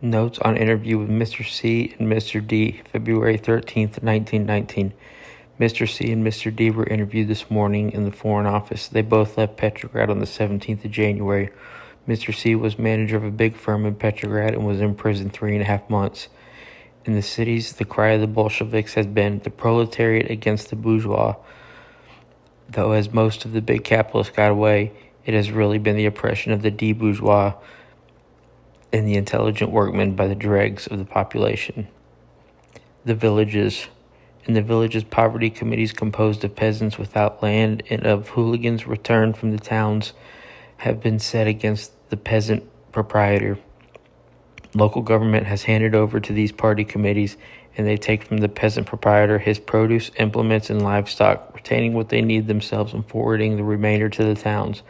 Notes on interview with Mr. C and Mr. D, February 13th, 1919. Mr. C and Mr. D were interviewed this morning in the Foreign Office. They both left Petrograd on the 17th of January. Mr. C was manager of a big firm in Petrograd and was in prison 3.5 months. In the cities, the cry of the Bolsheviks has been the proletariat against the bourgeois. Though as most of the big capitalists got away, it has really been the oppression of the de-bourgeois and the intelligent workmen by the dregs of the population. The villages. In the villages, poverty committees composed of peasants without land and of hooligans returned from the towns have been set against the peasant proprietor. Local government has handed over to these party committees, and they take from the peasant proprietor his produce, implements, and livestock, retaining what they need themselves and forwarding the remainder to the towns.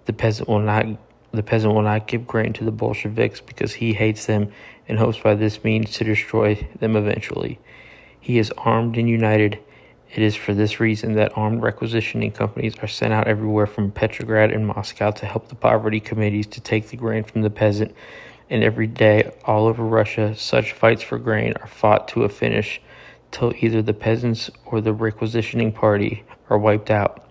The peasant will not give grain to the Bolsheviks because he hates them and hopes by this means to destroy them eventually. He is armed and united. It is for this reason that armed requisitioning companies are sent out everywhere from Petrograd and Moscow to help the poverty committees to take the grain from the peasant. And every day, all over Russia, such fights for grain are fought to a finish till either the peasants or the requisitioning party are wiped out.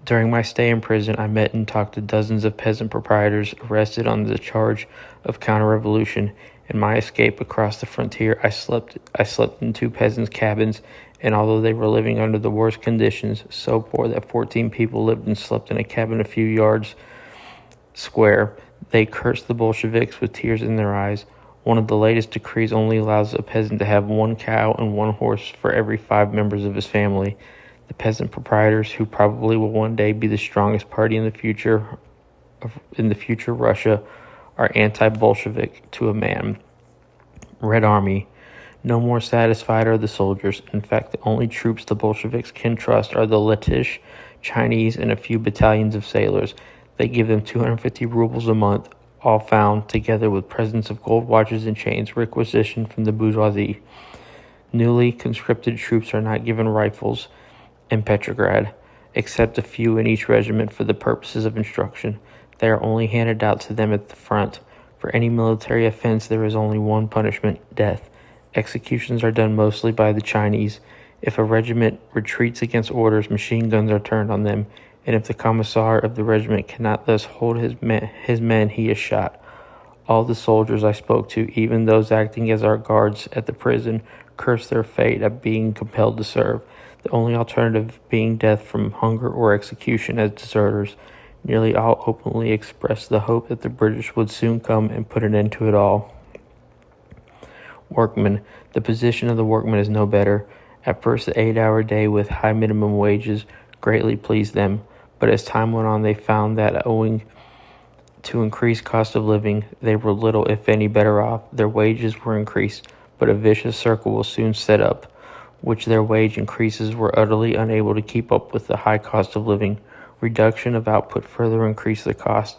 During my stay in prison, I met and talked to dozens of peasant proprietors arrested on the charge of counter-revolution. In my escape across the frontier, I slept in 2 peasants' cabins, and although they were living under the worst conditions, so poor that 14 people lived and slept in a cabin a few yards square, they cursed the Bolsheviks with tears in their eyes. One of the latest decrees only allows a peasant to have 1 cow and 1 horse for every 5 members of his family. The peasant proprietors, who probably will one day be the strongest party in the future Russia, are anti-Bolshevik to a man. Red Army. No more satisfied are the soldiers. In fact, the only troops the Bolsheviks can trust are the Lettish, Chinese, and a few battalions of sailors. They give them 250 rubles a month, all found, together with presents of gold watches and chains requisitioned from the bourgeoisie. Newly conscripted troops are not given rifles in Petrograd, except a few in each regiment for the purposes of instruction. They are only handed out to them at the front. For any military offense, there is only one punishment: death. Executions are done mostly by the Chinese. If a regiment retreats against orders, machine guns are turned on them, and if the commissar of the regiment cannot thus hold his men, he is shot. All the soldiers I spoke to, even those acting as our guards at the prison, cursed their fate at being compelled to serve, the only alternative being death from hunger or execution as deserters. Nearly all openly expressed the hope that the British would soon come and put an end to it all. Workmen. The position of the workman is no better. At first, the 8-hour day with high minimum wages greatly pleased them, but as time went on, they found that owing to increased cost of living, they were little, if any, better off. Their wages were increased, but a vicious circle will soon set up, which their wage increases were utterly unable to keep up with the high cost of living. Reduction of output further increased the cost.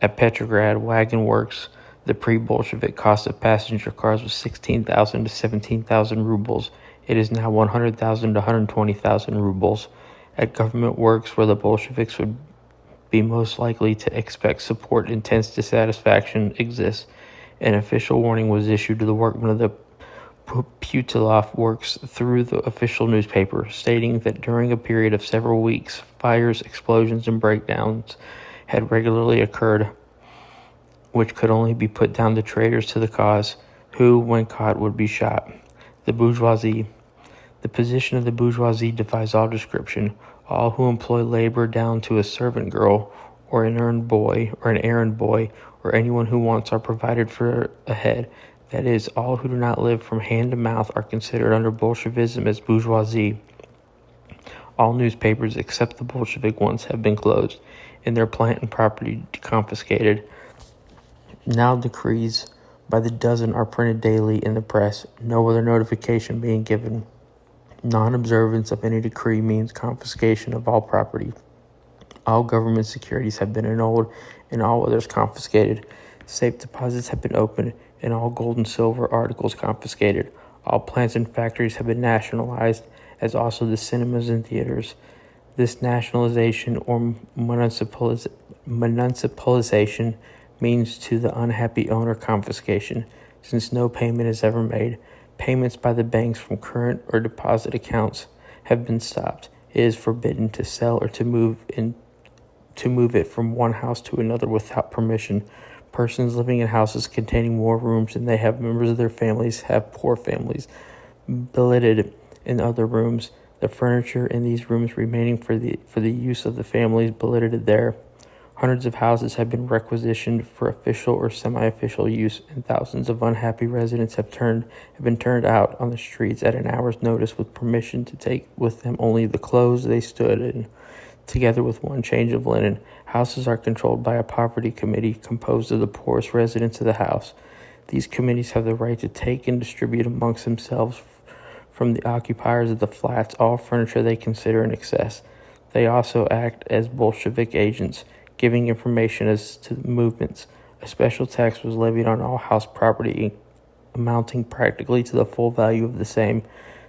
At Petrograd wagon works, the pre-Bolshevik cost of passenger cars was 16,000 to 17,000 rubles. It is now 100,000 to 120,000 rubles. At government works, where the Bolsheviks would be most likely to expect support, intense dissatisfaction exists. An official warning was issued to the workmen of the Putilov works through the official newspaper, stating that during a period of several weeks, fires, explosions, and breakdowns had regularly occurred, which could only be put down to traitors to the cause, who, when caught, would be shot. The bourgeoisie. The position of the bourgeoisie defies all description. All who employ labor down to a servant girl, or an errand boy, or anyone who wants are provided for a head. That is, all who do not live from hand to mouth are considered under Bolshevism as bourgeoisie. All newspapers except the Bolshevik ones have been closed, and their plant and property confiscated. Now decrees by the dozen are printed daily in the press, no other notification being given. Non-observance of any decree means confiscation of all property. All government securities have been annulled and all others confiscated. Safe deposits have been opened and all gold and silver articles confiscated. All plants and factories have been nationalized, as also the cinemas and theaters. This nationalization or municipalization means to the unhappy owner confiscation. since no payment is ever made. Payments by the banks from current or deposit accounts have been stopped. It is forbidden to sell or to move it from one house to another without permission. Persons living in houses containing more rooms than they have members of their families have poor families billeted in other rooms, the furniture in these rooms remaining for the use of the families billeted there. Hundreds of houses have been requisitioned for official or semi-official use, and thousands of unhappy residents have been turned out on the streets at an hour's notice with permission to take with them only the clothes they stood in, together with one change of linen. Houses are controlled by a poverty committee composed of the poorest residents of the house. These committees have the right to take and distribute amongst themselves from the occupiers of the flats all furniture they consider in excess. They also act as Bolshevik agents, giving information as to the movements. A special tax was levied on all house property, amounting practically to the full value of the same.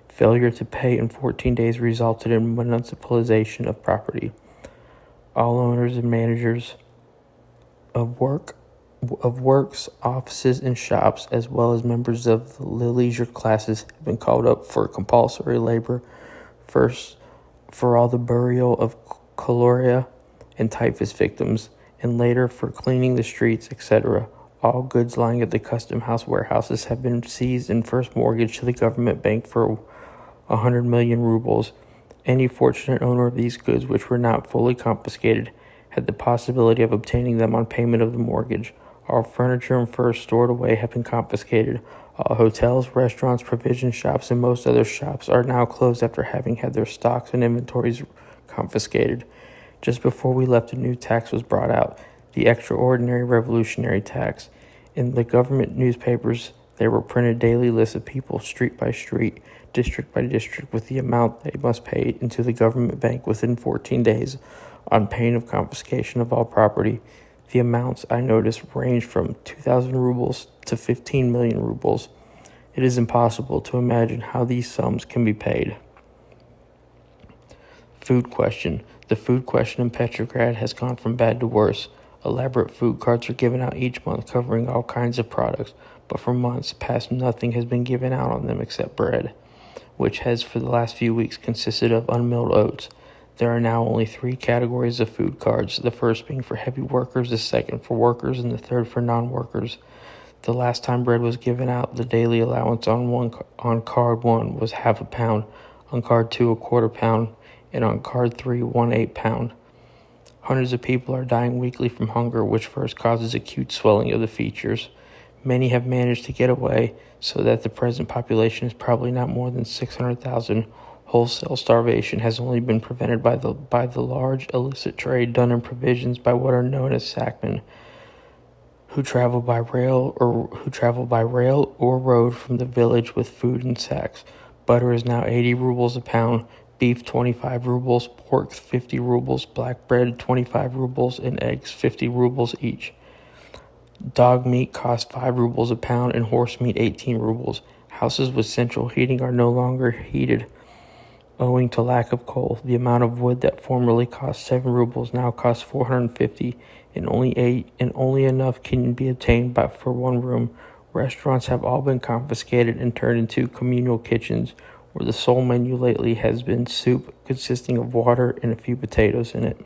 Failure to pay in 14 days resulted in municipalization of property. All owners and managers of works, offices, and shops, as well as members of the leisure classes, have been called up for compulsory labor, first for all the burial of cholera and typhus victims, and later for cleaning the streets, etc. All goods lying at the custom house warehouses have been seized and first mortgaged to the government bank for 100 million rubles. Any fortunate owner of these goods which were not fully confiscated had the possibility of obtaining them on payment of the mortgage. All furniture and furs stored away have been confiscated. All hotels, restaurants, provision shops, and most other shops are now closed after having had their stocks and inventories confiscated. Just before we left, a new tax was brought out, the extraordinary revolutionary tax. In the government newspapers, there were printed daily lists of people, street by street, district by district, with the amount they must pay into the government bank within 14 days, on pain of confiscation of all property. The amounts, I noticed, ranged from 2,000 rubles to 15 million rubles. It is impossible to imagine how these sums can be paid. Food question. The food question in Petrograd has gone from bad to worse. Elaborate food cards are given out each month covering all kinds of products, but for months past nothing has been given out on them except bread, which has for the last few weeks consisted of unmilled oats. There are now only 3 categories of food cards, the first being for heavy workers, the second for workers, and the third for non-workers. The last time bread was given out, the daily allowance on card 1 was half a pound, on card 2 a quarter pound, and on card 3 1/8 pound. Hundreds of people are dying weekly from hunger, which first causes acute swelling of the features. Many have managed to get away, so that the present population is probably not more than 600,000. Wholesale starvation has only been prevented by the large illicit trade done in provisions by what are known as sackmen, who travel by rail or road from the village with food in sacks. Butter is now 80 rubles a pound, beef 25 rubles, pork 50 rubles, black bread 25 rubles, and eggs 50 rubles each. Dog meat costs 5 rubles a pound and horse meat 18 rubles. Houses with central heating are no longer heated owing to lack of coal. The amount of wood that formerly cost 7 rubles now costs 450, and only enough can be obtained for one room. Restaurants have all been confiscated and turned into communal kitchens, where the sole menu lately has been soup consisting of water and a few potatoes in it.